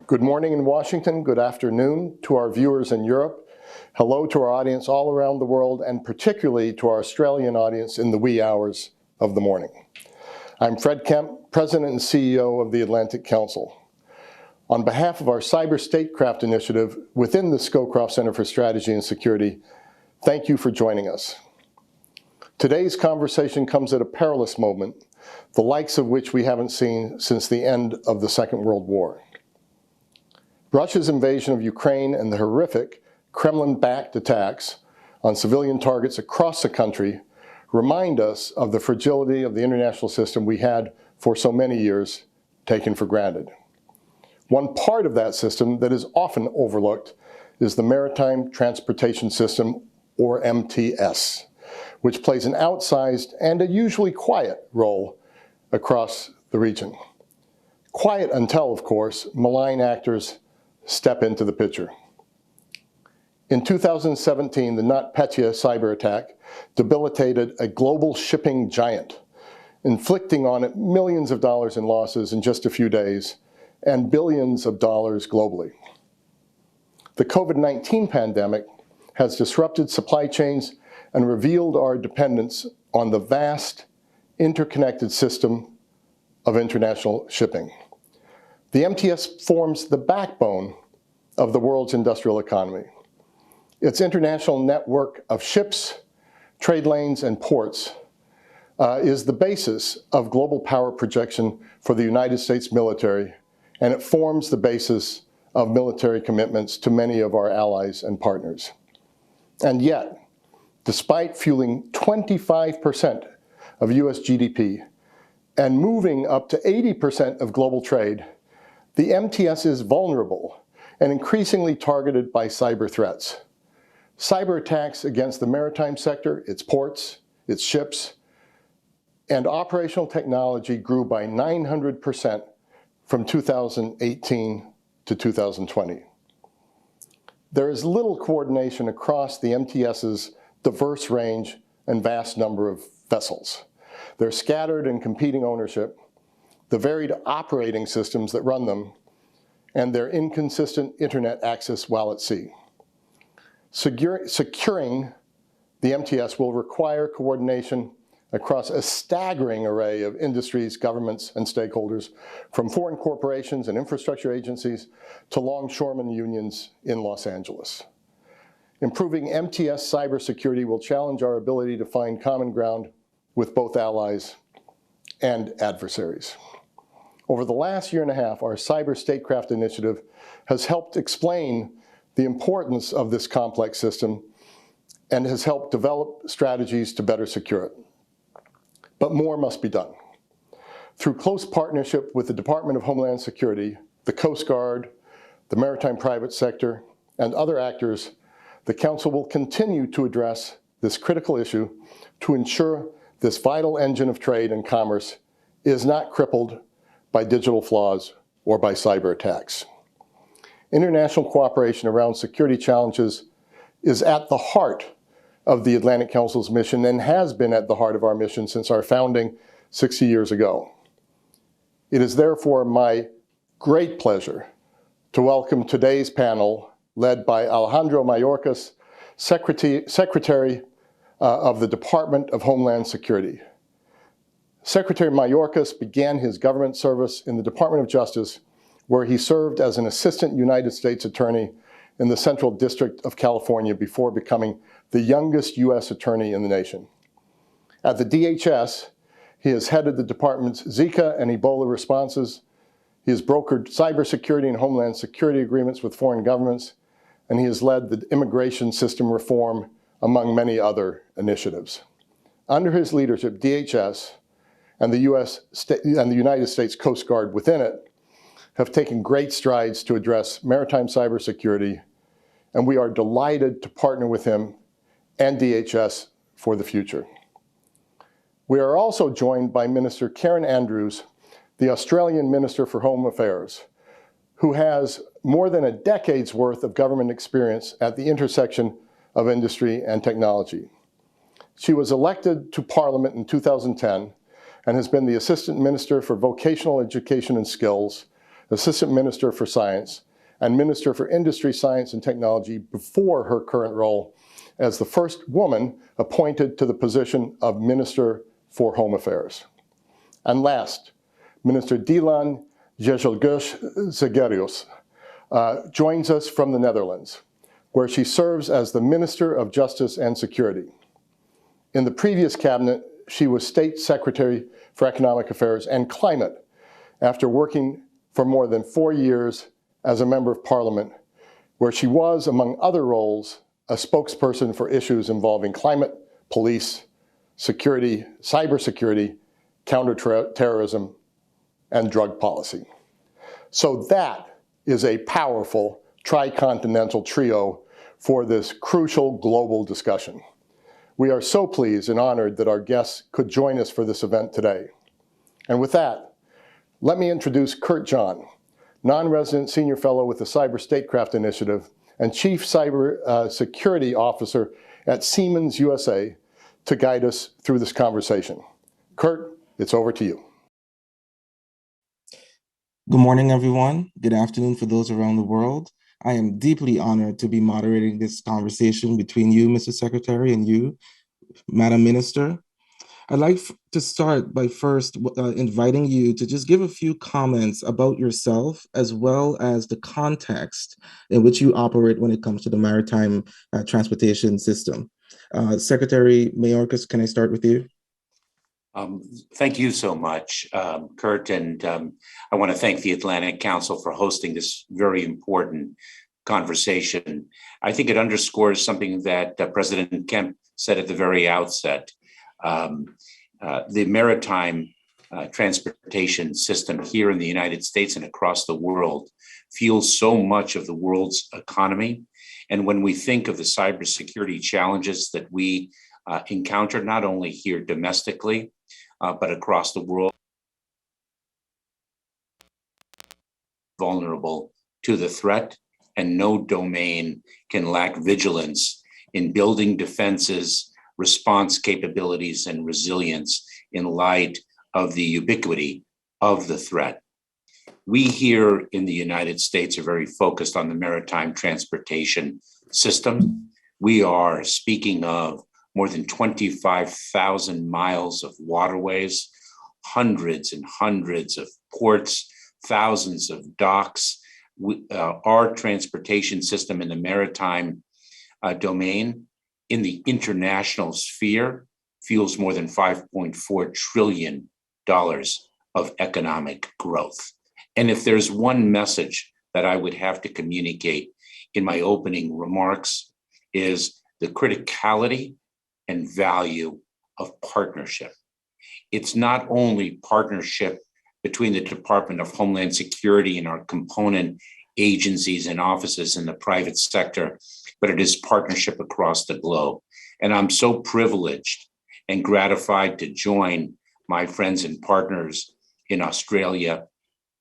Good morning in Washington, good afternoon to our viewers in Europe. Hello to our audience all around the world, and particularly to our Australian audience in the wee hours of the morning. I'm Fred Kemp, President and CEO of the Atlantic Council. On behalf of our Cyber Statecraft initiative within the Scowcroft Center for Strategy and Security, thank you for joining us. Today's conversation comes at a perilous moment, the likes of which we haven't seen since the end of the Second World War. Russia's invasion of Ukraine and the horrific Kremlin-backed attacks on civilian targets across the country remind us of the fragility of the international system we had for so many years taken for granted. One part of that system that is often overlooked is the Maritime Transportation System, or MTS, which plays an outsized and a usually quiet role across the region. Quiet until, of course, malign actors step into the picture. In 2017, the NotPetya cyber attack debilitated a global shipping giant, inflicting on it millions of dollars in losses in just a few days and billions of dollars globally. The COVID-19 pandemic has disrupted supply chains and revealed our dependence on the vast, interconnected system of international shipping. The MTS forms the backbone of the world's industrial economy. Its international network of ships, trade lanes, and ports is the basis of global power projection for the United States military, and it forms the basis of military commitments to many of our allies and partners. And yet, despite fueling 25% of US GDP and moving up to 80% of global trade, the MTS is vulnerable and increasingly targeted by cyber threats. Cyber attacks against the maritime sector, its ports, its ships, and operational technology grew by 900% from 2018 to 2020. There is little coordination across the MTS's diverse range and vast number of vessels. They're scattered and competing ownership, the varied operating systems that run them, and their inconsistent internet access while at sea. Securing the MTS will require coordination across a staggering array of industries, governments, and stakeholders, from foreign corporations and infrastructure agencies to longshoremen unions in Los Angeles. Improving MTS cybersecurity will challenge our ability to find common ground with both allies and adversaries. Over the last year and a half, our Cyber Statecraft initiative has helped explain the importance of this complex system and has helped develop strategies to better secure it. But more must be done. Through close partnership with the Department of Homeland Security, the Coast Guard, the maritime private sector, and other actors, the Council will continue to address this critical issue to ensure this vital engine of trade and commerce is not crippled by digital flaws or by cyber attacks. International cooperation around security challenges is at the heart of the Atlantic Council's mission and has been at the heart of our mission since our founding 60 years ago. It is therefore my great pleasure to welcome today's panel, led by Alejandro Mayorkas, Secretary of the Department of Homeland Security. Secretary Mayorkas began his government service in the Department of Justice, where he served as an assistant United States attorney in the Central District of California before becoming the youngest US attorney in the nation. At the DHS, he has headed the department's Zika and Ebola responses. He has brokered cybersecurity and homeland security agreements with foreign governments, and he has led the immigration system reform, among many other initiatives. Under his leadership, DHS and the United States Coast Guard within it have taken great strides to address maritime cybersecurity, and we are delighted to partner with him and DHS for the future. We are also joined by Minister Karen Andrews, the Australian Minister for Home Affairs, who has more than a decade's worth of government experience at the intersection of industry and technology. She was elected to Parliament in 2010 and has been the Assistant Minister for Vocational Education and Skills, Assistant Minister for Science, and Minister for Industry, Science, and Technology before her current role as the first woman appointed to the position of Minister for Home Affairs. And last, Minister Dilan Jezelgus-Zegerius joins us from the Netherlands, where she serves as the Minister of Justice and Security. In the previous cabinet, she was State Secretary for Economic Affairs and Climate after working for more than 4 years as a member of Parliament, where she was, among other roles, a spokesperson for issues involving climate, police, security, cybersecurity, counterterrorism, and drug policy. So that is a powerful tricontinental trio for this crucial global discussion. We are so pleased and honored that our guests could join us for this event today. And with that, let me introduce Kurt John, non-resident senior fellow with the Cyber Statecraft Initiative and Chief Cyber Security Officer at Siemens USA, to guide us through this conversation. Kurt, it's over to you. Good morning, everyone. Good afternoon for those around the world. I am deeply honored to be moderating this conversation between you, Mr. Secretary, and you, Madam Minister. I'd like to start by first inviting you to just give a few comments about yourself, as well as the context in which you operate when it comes to the maritime transportation system. Secretary Mayorkas, can I start with you? Thank you so much, Kurt, and I want to thank the Atlantic Council for hosting this very important conversation. I think it underscores something that President Kemp said at the very outset. The maritime transportation system here in the United States and across the world fuels so much of the world's economy. And when we think of the cybersecurity challenges that we encounter, not only here domestically, but across the world, vulnerable to the threat, and no domain can lack vigilance in building defenses, response capabilities, and resilience in light of the ubiquity of the threat. We here in the United States are very focused on the maritime transportation system. We are speaking of more than 25,000 miles of waterways, hundreds and hundreds of ports, thousands of docks. Our transportation system in the maritime domain in the international sphere fuels more than $5.4 trillion of economic growth. And if there's one message that I would have to communicate in my opening remarks, is the criticality and value of partnership. It's not only partnership between the Department of Homeland Security and our component agencies and offices in the private sector, but it is partnership across the globe. And I'm so privileged and gratified to join my friends and partners in Australia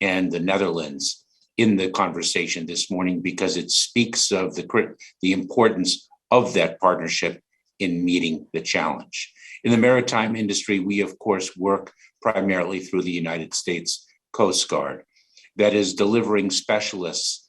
and the Netherlands in the conversation this morning, because it speaks of the importance of that partnership in meeting the challenge. In the maritime industry, we of course work primarily through the United States Coast Guard, that is delivering specialists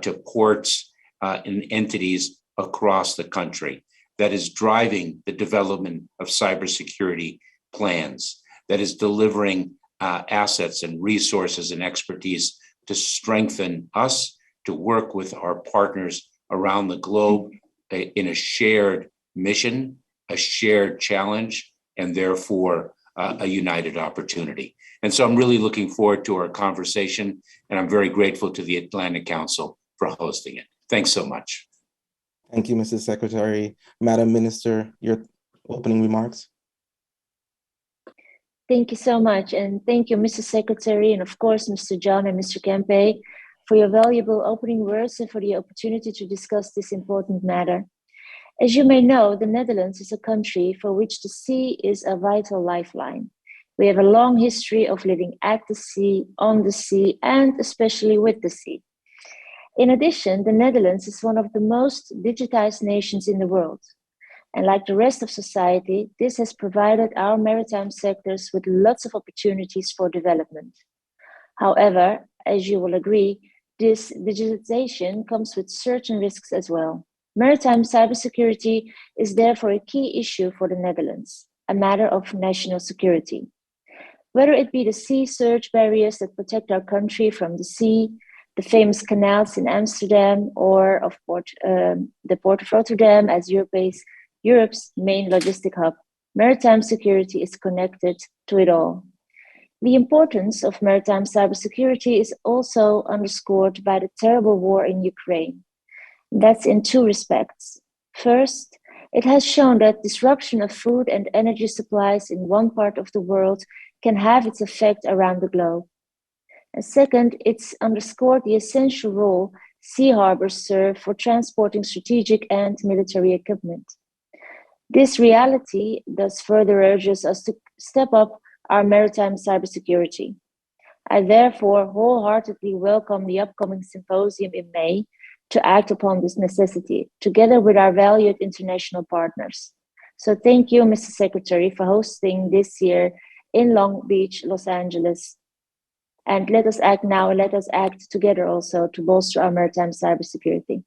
to ports and entities across the country, that is driving the development of cybersecurity plans, that is delivering assets and resources and expertise to strengthen us, to work with our partners around the globe in a shared mission, a shared challenge, and therefore a united opportunity. And so I'm really looking forward to our conversation, and I'm very grateful to the Atlantic Council for hosting it. Thanks so much. Thank you, Mrs. Secretary. Madam Minister, your opening remarks. Thank you so much. And thank you, Mr. Secretary, and of course, Mr. John and Mr. Kempe, for your valuable opening words and for the opportunity to discuss this important matter. As you may know, the Netherlands is a country for which the sea is a vital lifeline. We have a long history of living at the sea, on the sea, and especially with the sea. In addition, the Netherlands is one of the most digitized nations in the world. And like the rest of society, this has provided our maritime sectors with lots of opportunities for development. However, as you will agree, this digitalization comes with certain risks as well. Maritime cybersecurity is therefore a key issue for the Netherlands, a matter of national security. Whether it be the sea surge barriers that protect our country from the sea, the famous canals in Amsterdam, or of the Port of Rotterdam as Europe's main logistic hub, maritime security is connected to it all. The importance of maritime cybersecurity is also underscored by the terrible war in Ukraine. That's in two respects. First, it has shown that disruption of food and energy supplies in one part of the world can have its effect around the globe. And second, it's underscored the essential role sea harbors serve for transporting strategic and military equipment. This reality thus further urges us to step up our maritime cybersecurity. I therefore wholeheartedly welcome the upcoming symposium in May to act upon this necessity, together with our valued international partners. So thank you, Mr. Secretary, for hosting this year in Long Beach, Los Angeles. And let us act now, and let us act together also to bolster our maritime cybersecurity.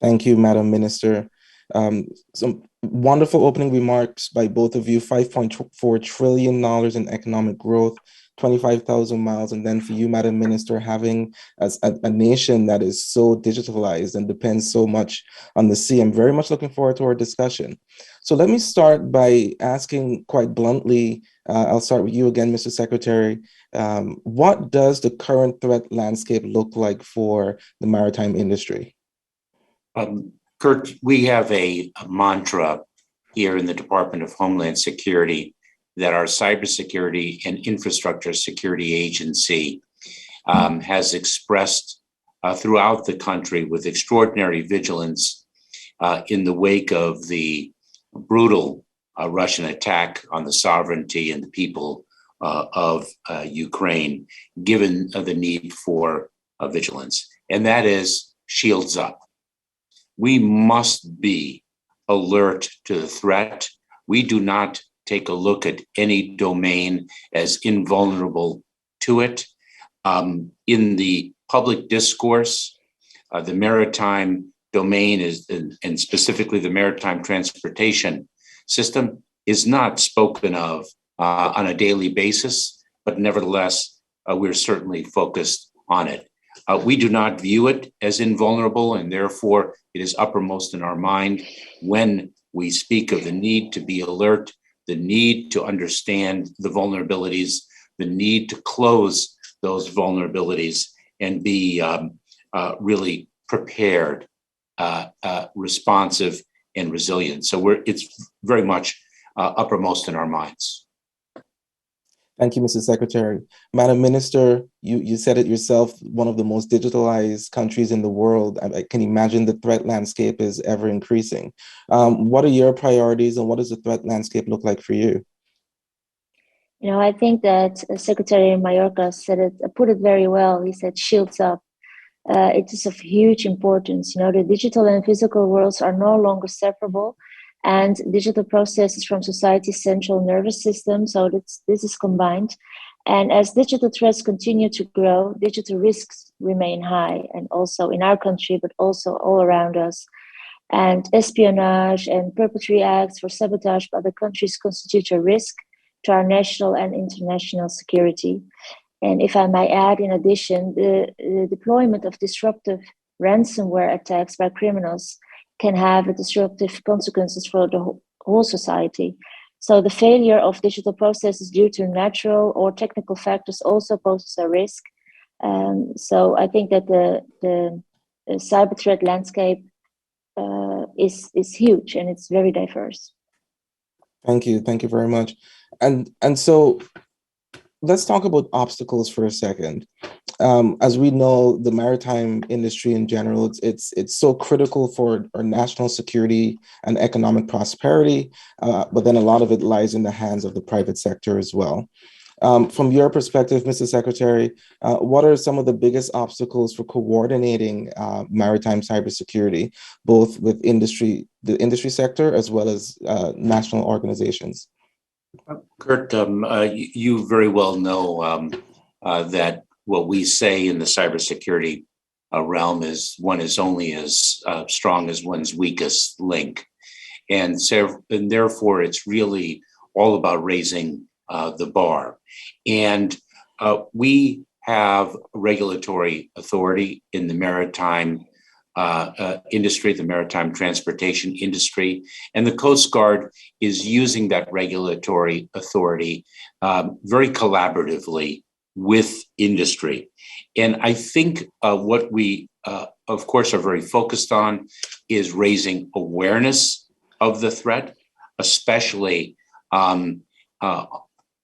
Thank you, Madam Minister. Some wonderful opening remarks by both of you. $5.4 trillion in economic growth, 25,000 miles. And then for you, Madam Minister, having a nation that is so digitalized and depends so much on the sea. I'm very much looking forward to our discussion. So let me start by asking quite bluntly, I'll start with you again, Mr. Secretary. What does the current threat landscape look like for the maritime industry? Kurt, we have a mantra here in the Department of Homeland Security that our Cybersecurity and Infrastructure Security Agency has expressed throughout the country with extraordinary vigilance in the wake of the brutal Russian attack on the sovereignty and the people of Ukraine, given the need for vigilance. And that is shields up. We must be alert to the threat. We do not take a look at any domain as invulnerable to it. In the public discourse, the maritime domain is, and specifically the maritime transportation system, is not spoken of on a daily basis, but nevertheless, we're certainly focused on it. We do not view it as invulnerable, and therefore it is uppermost in our mind when we speak of the need to be alert, the need to understand the vulnerabilities, the need to close those vulnerabilities and be really prepared, responsive, and resilient. So it's very much uppermost in our minds. Thank you, Mr. Secretary. Madam Minister, you said it yourself, one of the most digitalized countries in the world. I can imagine the threat landscape is ever increasing. What are your priorities and what does the threat landscape look like for you? You know, I think that Secretary Mayorkas put it very well. He said, shields up. It is of huge importance. You know, the digital and physical worlds are no longer separable, and digital processes from society's central nervous system. So this is combined. And as digital threats continue to grow, digital risks remain high, and also in our country, but also all around us. And espionage and perpetratory acts for sabotage by other countries constitute a risk to our national and international security. And if I may add, in addition, the deployment of disruptive ransomware attacks by criminals can have disruptive consequences for the whole society. So the failure of digital processes due to natural or technical factors also poses a risk. So I think that the cyber threat landscape is huge, and it's very diverse. Thank you very much. And so let's talk about obstacles for a second. As we know, the maritime industry in general, it's so critical for our national security and economic prosperity, but then a lot of it lies in the hands of the private sector as well. From your perspective, Mr. Secretary, what are some of the biggest obstacles for coordinating maritime cybersecurity, both with the industry sector as well as national organizations? Kurt, you very well know that what we say in the cybersecurity realm is one is only as strong as one's weakest link. And therefore, it's really all about raising the bar. And we have regulatory authority in the maritime industry, the maritime transportation industry, and the Coast Guard is using that regulatory authority very collaboratively with industry. And I think what we, of course, are very focused on is raising awareness of the threat, especially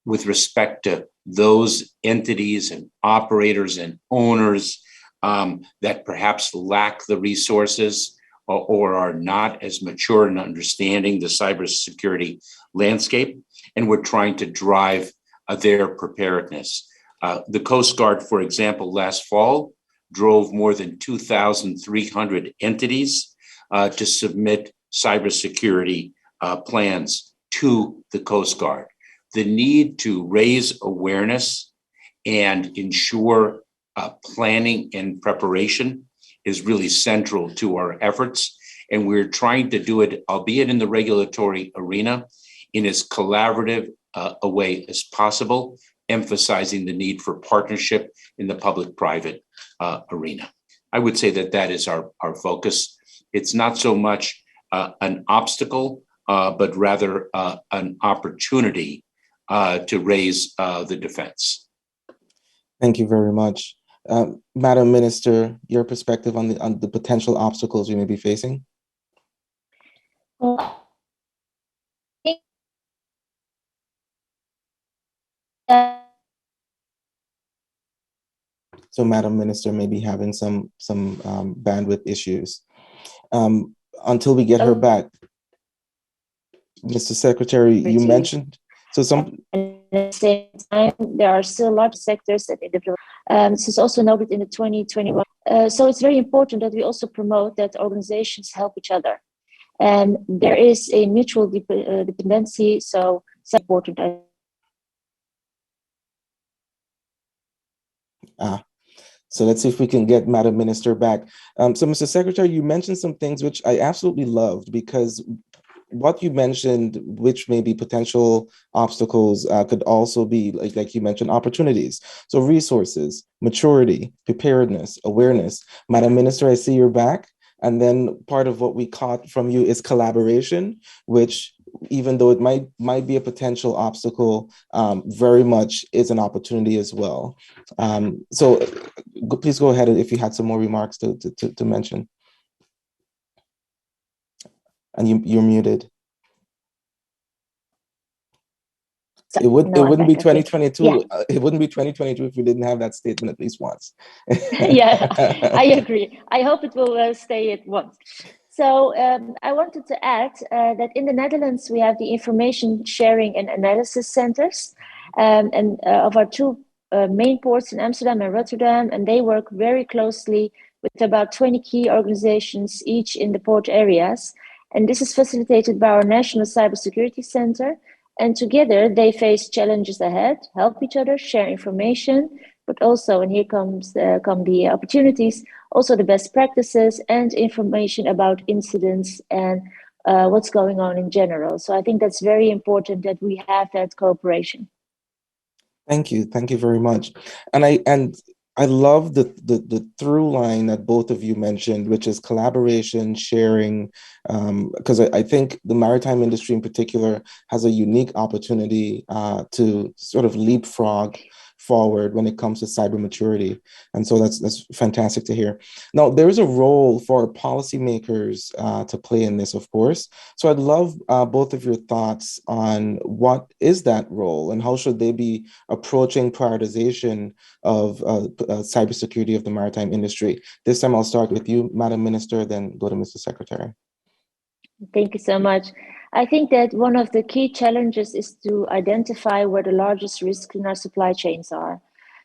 with respect to those entities and operators and owners that perhaps lack the resources or are not as mature in understanding the cybersecurity landscape. And we're trying to drive their preparedness. The Coast Guard, for example, last fall drove more than 2,300 entities to submit cybersecurity plans to the Coast Guard. The need to raise awareness and ensure planning and preparation is really central to our efforts. And we're trying to do it, albeit in the regulatory arena, in as collaborative a way as possible, emphasizing the need for partnership in the public-private arena. I would say that that is our focus. It's not so much an obstacle, but rather an opportunity to raise the defense. Thank you very much. Madam Minister, your perspective on the potential obstacles we may be facing? Well, So Madam Minister may be having some bandwidth issues. Until we get her back, Mr. Secretary, you mentioned, so some... And at the same time, there are still large sectors that this is also noted in the 2021. So it's very important that we also promote that organizations help each other. And there is a mutual dependency, so it's important. So let's see if we can get Madam Minister back. So Mr. Secretary, you mentioned some things which I absolutely loved, because what you mentioned, which may be potential obstacles, could also be, like you mentioned, opportunities. So resources, maturity, preparedness, awareness. Madam Minister, I see you're back. And then part of what we caught from you is collaboration, which, even though it might be a potential obstacle, very much is an opportunity as well. So please go ahead if you had some more remarks to mention. And you're muted. It wouldn't be 2022. Yeah. It wouldn't be 2022 if we didn't have that statement at least once. Yeah, I agree. I hope it will stay at once. So I wanted to add that in the Netherlands, we have the information sharing and analysis centers and of our two main ports in Amsterdam and Rotterdam, and they work very closely with about 20 key organizations, each in the port areas. And this is facilitated by our National Cybersecurity Center. And together they face challenges ahead, help each other, share information, but also, and here come the opportunities, also the best practices and information about incidents and what's going on in general. So I think that's very important that we have that cooperation. Thank you very much. And I love the through line that both of you mentioned, which is collaboration, sharing, because I think the maritime industry in particular has a unique opportunity to sort of leapfrog forward when it comes to cyber maturity. And so that's fantastic to hear. Now, there is a role for policymakers to play in this, of course. So I'd love both of your thoughts on what is that role and how should they be approaching prioritization of cybersecurity of the maritime industry. This time I'll start with you, Madam Minister, then go to Mr. Secretary. Thank you so much. I think that one of the key challenges is to identify where the largest risks in our supply chains are.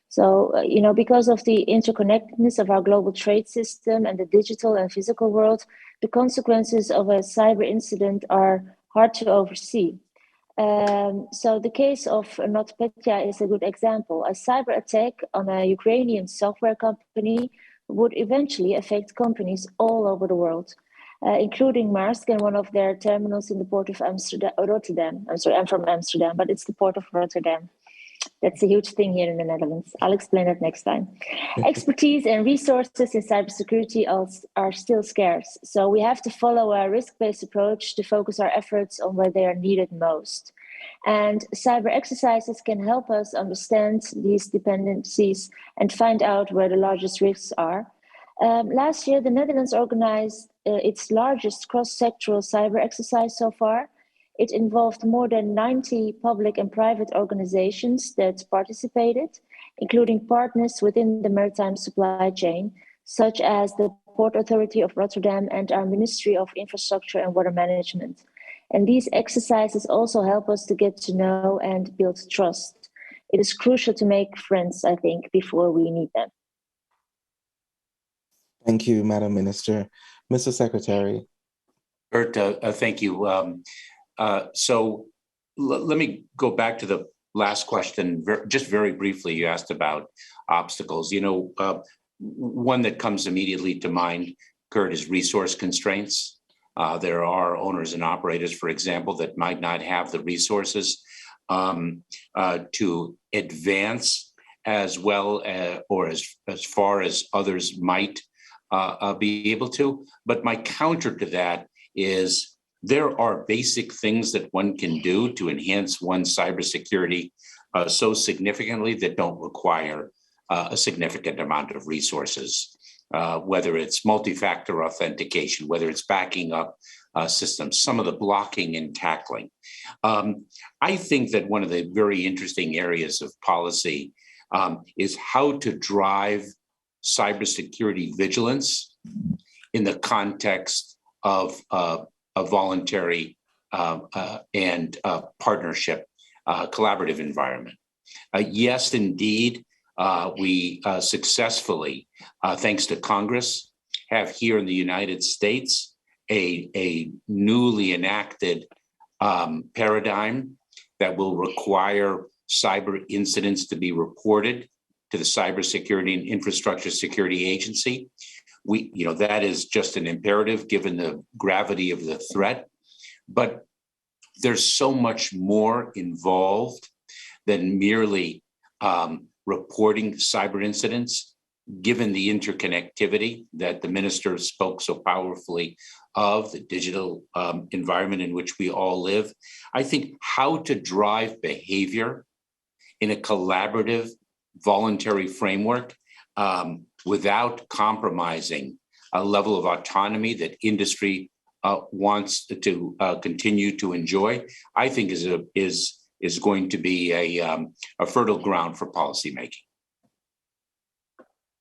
So, because of the interconnectedness of our global trade system and the digital and physical world, the consequences of a cyber incident are hard to oversee. So the case of NotPetya is a good example. A cyber attack on a Ukrainian software company would eventually affect companies all over the world, including Maersk and one of their terminals in the port of Amsterdam, Rotterdam. I'm sorry, I'm from Amsterdam, but it's the port of Rotterdam. That's a huge thing here in the Netherlands. I'll explain that next time. Expertise and resources in cybersecurity are still scarce. So we have to follow a risk-based approach to focus our efforts on where they are needed most. And cyber exercises can help us understand these dependencies and find out where the largest risks are. Last year, the Netherlands organized its largest cross-sectoral cyber exercise so far. It involved more than 90 public and private organizations that participated, including partners within the maritime supply chain, such as the Port Authority of Rotterdam and our Ministry of Infrastructure and Water Management. And these exercises also help us to get to know and build trust. It is crucial to make friends, I think, before we need them. Thank you, Madam Minister. Mr. Secretary. Kurt, thank you. So let me go back to the last question, just very briefly. You asked about obstacles. One that comes immediately to mind, Kurt, is resource constraints. There are owners and operators, for example, that might not have the resources to advance as well or as far as others might be able to. But my counter to that is there are basic things that one can do to enhance one's cybersecurity so significantly that don't require a significant amount of resources, whether it's multi-factor authentication, whether it's backing up systems, some of the blocking and tackling. I think that one of the very interesting areas of policy is how to drive cybersecurity vigilance in the context of a voluntary and partnership, collaborative environment. Yes, indeed, we successfully, thanks to Congress, have here in the United States a newly enacted paradigm that will require cyber incidents to be reported to the Cybersecurity and Infrastructure Security Agency. That is just an imperative given the gravity of the threat, but there's so much more involved than merely reporting cyber incidents, given the interconnectivity that the minister spoke so powerfully of, the digital environment in which we all live. I think how to drive behavior in a collaborative, voluntary framework without compromising a level of autonomy that industry wants to continue to enjoy, I think is going to be a fertile ground for policymaking.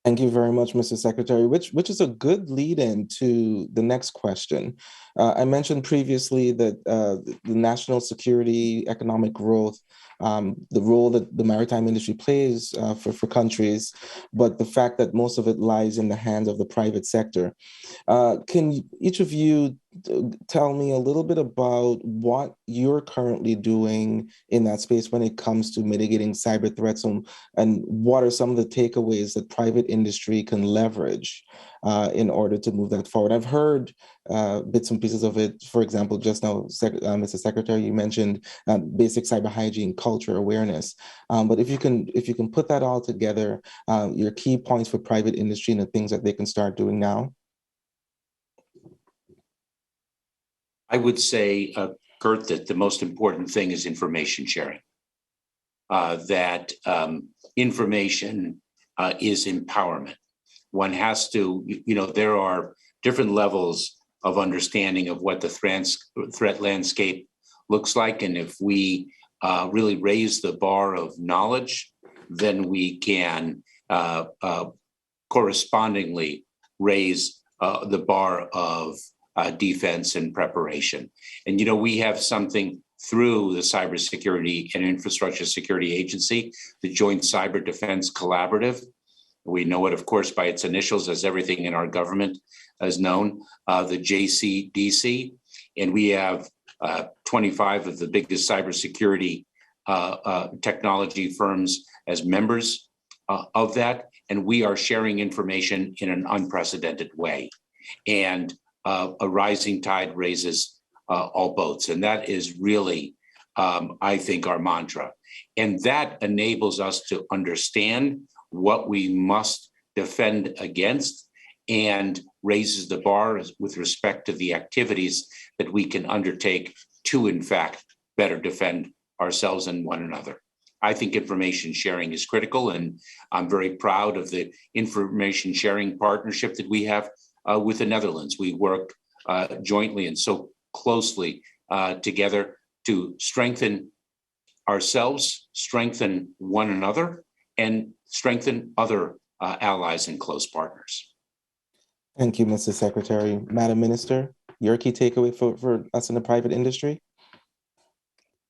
Thank you very much, Mr. Secretary, which is a good lead-in to the next question. I mentioned previously that the national security, economic growth, the role that the maritime industry plays for countries, but the fact that most of it lies in the hands of the private sector. Can each of you tell me a little bit about what you're currently doing in that space when it comes to mitigating cyber threats, and what are some of the takeaways that private industry can leverage in order to move that forward? I've heard bits and pieces of it. For example, just now, Mr. Secretary, you mentioned basic cyber hygiene, culture awareness. But if you can put that all together, your key points for private industry and the things that they can start doing now. I would say, Kurt, that the most important thing is information sharing. That information is empowerment. One has to, there are different levels of understanding of what the threat landscape looks like. And if we really raise the bar of knowledge, then we can correspondingly raise the bar of defense and preparation. And, we have something through the Cybersecurity and Infrastructure Security Agency, the Joint Cyber Defense Collaborative. We know it, of course, by its initials, as everything in our government is known, the JCDC. And we have 25 of the biggest cybersecurity technology firms as members of that, and we are sharing information in an unprecedented way. And a rising tide raises all boats, and that is really, I think, our mantra. And that enables us to understand what we must defend against and raises the bar with respect to the activities that we can undertake to, in fact, better defend ourselves and one another. I think information sharing is critical, and I'm very proud of the information sharing partnership that we have with the Netherlands. We work jointly and so closely together to strengthen ourselves, strengthen one another, and strengthen other allies and close partners. Thank you, Mr. Secretary. Madam Minister, your key takeaway for us in the private industry?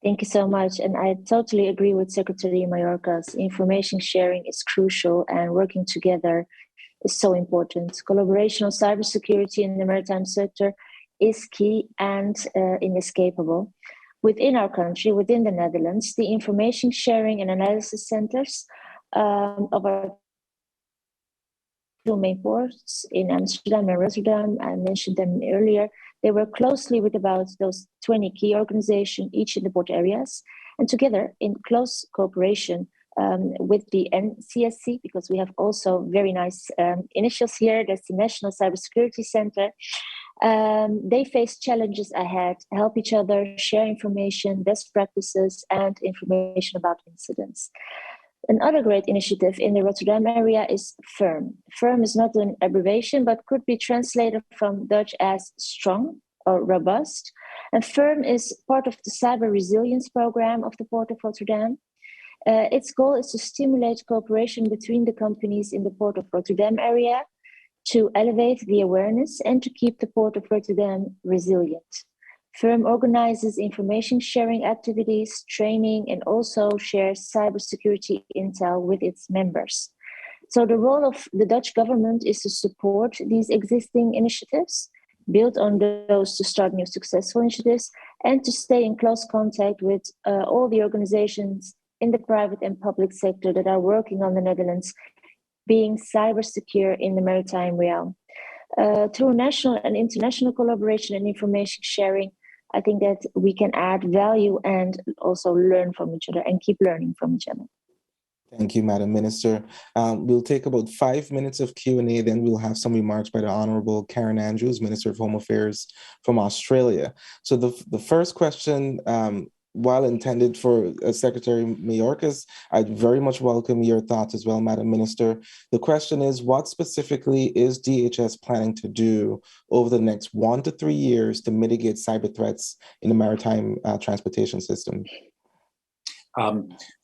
Thank you so much. And I totally agree with Secretary Mayorkas. Information sharing is crucial and working together is so important. Collaboration on cybersecurity in the maritime sector is key and inescapable. Within our country, within the Netherlands, the information sharing and analysis centers of our two main ports in Amsterdam and Rotterdam, I mentioned them earlier, they work closely with about those 20 key organizations, each in the port areas, and together in close cooperation with the NCSC, because we have also very nice initials here. That's the National Cybersecurity Center. They face challenges ahead, help each other, share information, best practices, and information about incidents. Another great initiative in the Rotterdam area is FIRM. FIRM is not an abbreviation, but could be translated from Dutch as strong or robust. And FIRM is part of the cyber resilience program of the Port of Rotterdam. Its goal is to stimulate cooperation between the companies in the Port of Rotterdam area to elevate the awareness and to keep the Port of Rotterdam resilient. FIRM organizes information sharing activities, training, and also shares cybersecurity intel with its members. So the role of the Dutch government is to support these existing initiatives, build on those to start new successful initiatives, and to stay in close contact with all the organizations in the private and public sector that are working on the Netherlands being cyber secure in the maritime realm. Through national and international collaboration and information sharing, I think that we can add value and also learn from each other and keep learning from each other. Thank you, Madam Minister. We'll take about 5 minutes of Q&A, then we'll have some remarks by the Honorable Karen Andrews, Minister of Home Affairs from Australia. So the first question, while intended for Secretary Mayorkas, I'd very much welcome your thoughts as well, Madam Minister. The question is, what specifically is DHS planning to do over the next 1 to 3 years to mitigate cyber threats in the maritime transportation system?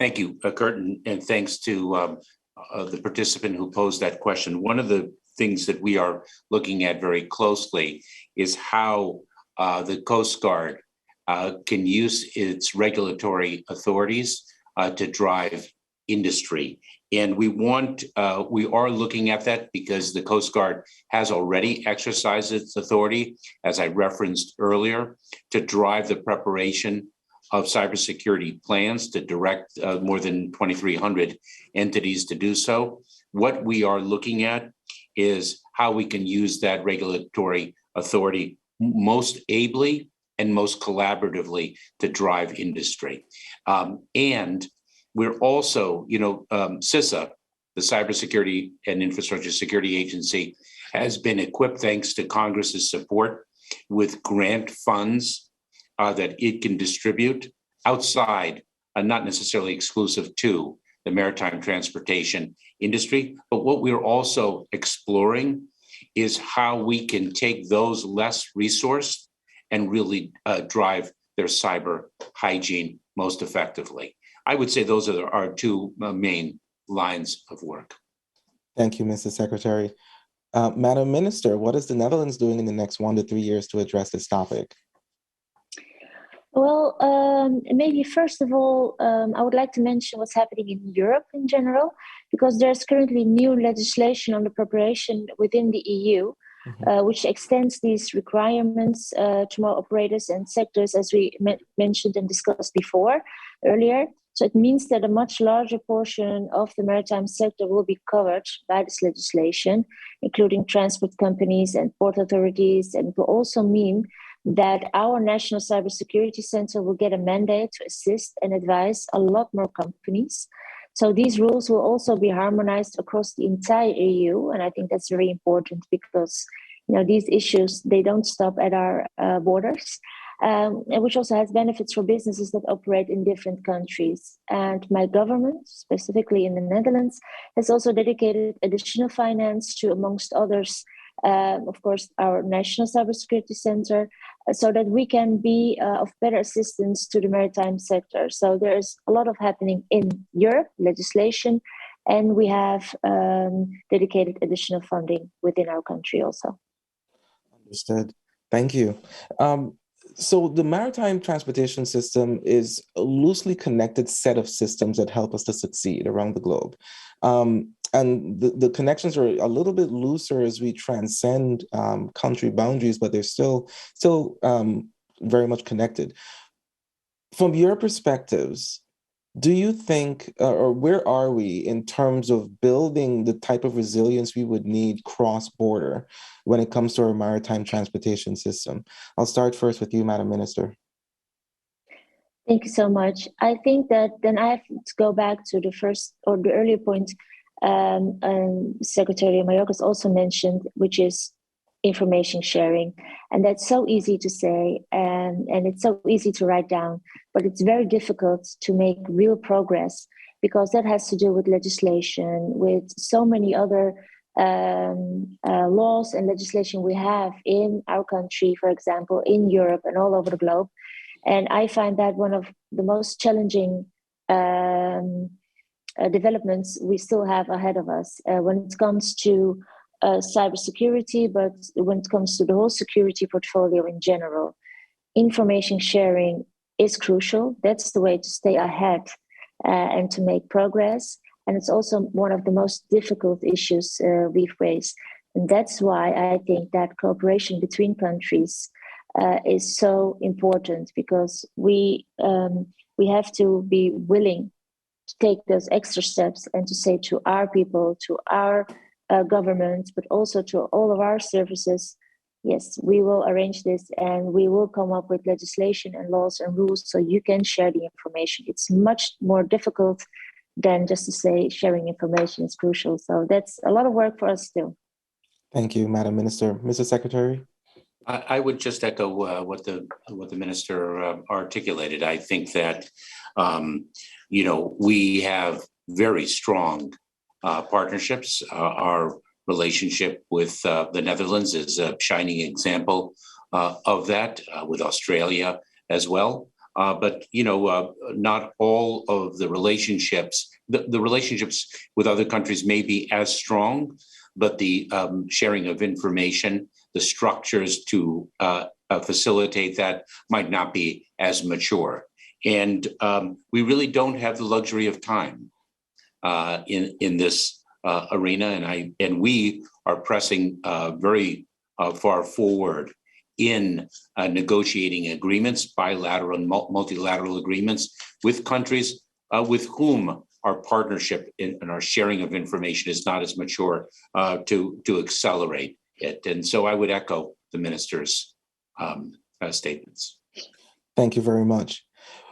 Thank you, Kurt, and thanks to the participant who posed that question. One of the things that we are looking at very closely is how the Coast Guard can use its regulatory authorities to drive industry. And we are looking at that because the Coast Guard has already exercised its authority, as I referenced earlier, to drive the preparation of cybersecurity plans, to direct more than 2,300 entities to do so. What we are looking at is how we can use that regulatory authority most ably and most collaboratively to drive industry. And we're also, CISA, the Cybersecurity and Infrastructure Security Agency, has been equipped, thanks to Congress's support, with grant funds that it can distribute outside, not necessarily exclusive to the maritime transportation industry. But what we're also exploring is how we can take those less resourced and really drive their cyber hygiene most effectively. I would say those are our two main lines of work. Thank you, Mr. Secretary. Madam Minister, what is the Netherlands doing in the next 1 to 3 years to address this topic? Well, maybe first of all, I would like to mention what's happening in Europe in general, because there's currently new legislation on the preparation within the EU which extends these requirements to more operators and sectors, as we mentioned and discussed earlier. So it means that a much larger portion of the maritime sector will be covered by this legislation, including transport companies and port authorities. And it will also mean that our National Cybersecurity Center will get a mandate to assist and advise a lot more companies. So these rules will also be harmonized across the entire EU. And I think that's very important because these issues, they don't stop at our borders. And which also has benefits for businesses that operate in different countries. And my government, specifically in the Netherlands, has also dedicated additional finance to, amongst others, of course, our National Cybersecurity Center, so that we can be of better assistance to the maritime sector. So there is a lot of happening in Europe, legislation, and we have dedicated additional funding within our country also. Understood. Thank you. So the maritime transportation system is a loosely connected set of systems that help us to succeed around the globe. And the connections are a little bit looser as we transcend country boundaries, but they're still very much connected. From your perspectives, do you think, or where are we in terms of building the type of resilience we would need cross-border when it comes to our maritime transportation system? I'll start first with you, Madam Minister. Thank you so much. I think that then I have to go back to the first or the earlier point Secretary Mayorkas also mentioned, which is information sharing. And that's so easy to say and it's so easy to write down, but it's very difficult to make real progress because that has to do with legislation, with so many other laws and legislation we have in our country, for example, in Europe and all over the globe. And I find that one of the most challenging developments we still have ahead of us when it comes to cybersecurity, but when it comes to the whole security portfolio in general. Information sharing is crucial. That's the way to stay ahead and to make progress. And it's also one of the most difficult issues we face. And that's why I think that cooperation between countries is so important, because we have to be willing to take those extra steps and to say to our people, to our government, but also to all of our services, yes, we will arrange this and we will come up with legislation and laws and rules so you can share the information. It's much more difficult than just to say sharing information is crucial. So that's a lot of work for us still. Thank you, Madam Minister. Mr. Secretary? I would just echo what the minister articulated. I think that we have very strong partnerships. Our relationship with the Netherlands is a shining example of that, with Australia as well. But not all of the relationships, the relationships with other countries may be as strong, but the sharing of information, the structures to facilitate that might not be as mature. And we really don't have the luxury of time in this arena. And we are pressing very far forward in negotiating agreements, bilateral and multilateral agreements with countries with whom our partnership and our sharing of information is not as mature to accelerate it. And so I would echo the minister's statements. Thank you very much.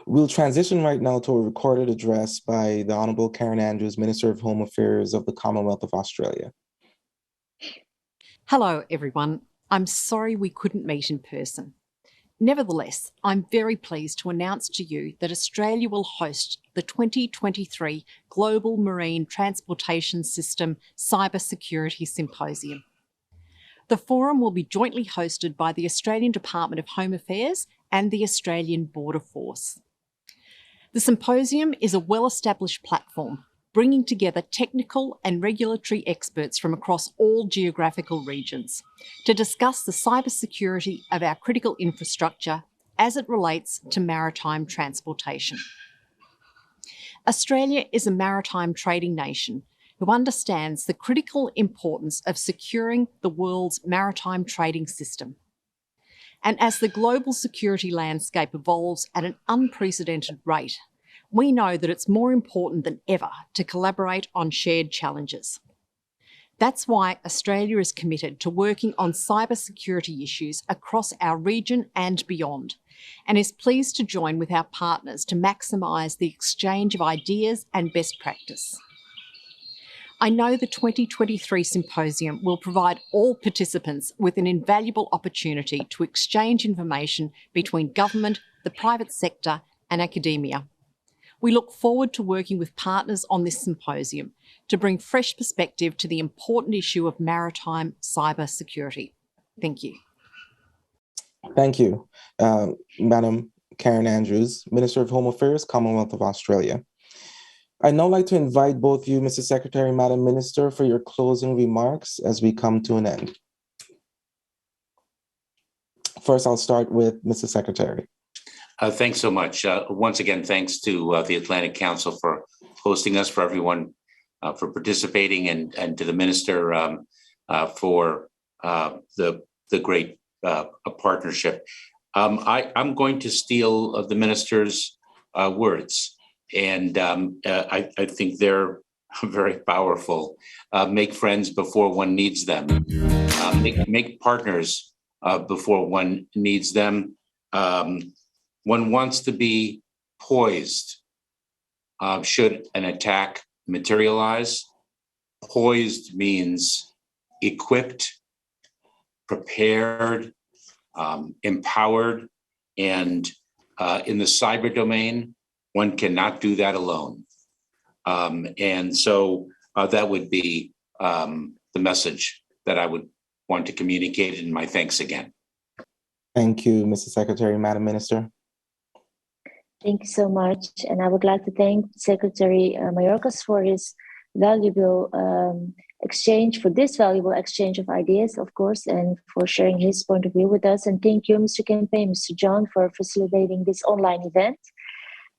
We'll transition right now to a recorded address by the Honourable Karen Andrews, Minister of Home Affairs of the Commonwealth of Australia. Hello, everyone. I'm sorry we couldn't meet in person. Nevertheless, I'm very pleased to announce to you that Australia will host the 2023 Global Marine Transportation System Cybersecurity Symposium. The forum will be jointly hosted by the Australian Department of Home Affairs and the Australian Border Force. The symposium is a well-established platform, bringing together technical and regulatory experts from across all geographical regions to discuss the cybersecurity of our critical infrastructure as it relates to maritime transportation. Australia is a maritime trading nation, who understands the critical importance of securing the world's maritime trading system. And as the global security landscape evolves at an unprecedented rate, we know that it's more important than ever to collaborate on shared challenges. That's why Australia is committed to working on cybersecurity issues across our region and beyond, and is pleased to join with our partners to maximise the exchange of ideas and best practice. I know the 2023 symposium will provide all participants with an invaluable opportunity to exchange information between government, the private sector, and academia. We look forward to working with partners on this symposium to bring fresh perspective to the important issue of maritime cyber security. Thank you. Thank you, Madam Karen Andrews, Minister of Home Affairs, Commonwealth of Australia. I'd now like to invite both you, Mr. Secretary, Madam Minister, for your closing remarks as we come to an end. First, I'll start with Mr. Secretary. Thanks so much. Once again, thanks to the Atlantic Council for hosting us, for everyone for participating, and to the Minister for the great partnership. I'm going to steal the Minister's words, and I think they're very powerful. Make friends before one needs them. Make partners before one needs them. One wants to be poised should an attack materialize. Poised means equipped, prepared, empowered, and in the cyber domain, one cannot do that alone. And so that would be the message that I would want to communicate, and my thanks again. Thank you, Mr. Secretary, Madam Minister. Thank you so much. And I would like to thank Secretary Mayorkas for his valuable exchange of ideas, of course, and for sharing his point of view with us. And thank you, Mr. Kempe, Mr. John, for facilitating this online event.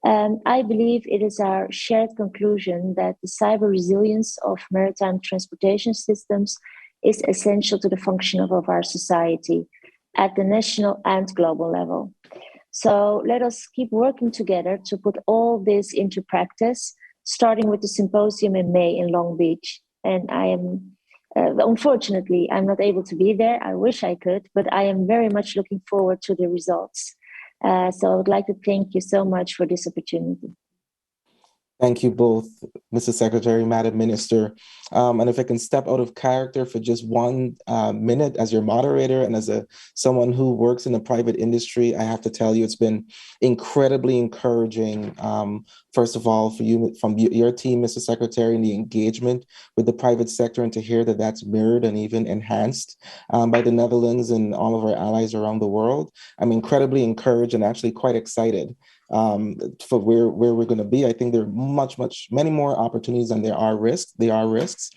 I believe it is our shared conclusion that the cyber resilience of maritime transportation systems is essential to the function of our society at the national and global level. So let us keep working together to put all this into practice, starting with the symposium in May in Long Beach. And I am, unfortunately, I'm not able to be there. I wish I could, but I am very much looking forward to the results. So I would like to thank you so much for this opportunity. Thank you both, Mr. Secretary, Madam Minister. And if I can step out of character for just 1 minute as your moderator and as someone who works in the private industry, I have to tell you it's been incredibly encouraging, first of all, for you, from your team, Mr. Secretary, and the engagement with the private sector, and to hear that that's mirrored and even enhanced by the Netherlands and all of our allies around the world. I'm incredibly encouraged and actually quite excited for where we're going to be. I think there are many more opportunities than there are risks.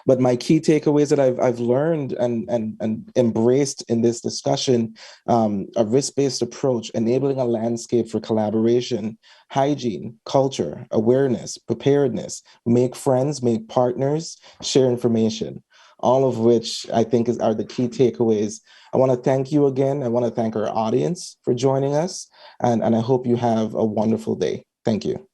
But my key takeaways that I've learned and embraced in this discussion: a risk-based approach, enabling a landscape for collaboration, hygiene, culture, awareness, preparedness, make friends, make partners, share information. All of which I think are the key takeaways. I want to thank you again. I want to thank our audience for joining us, and I hope you have a wonderful day. Thank you.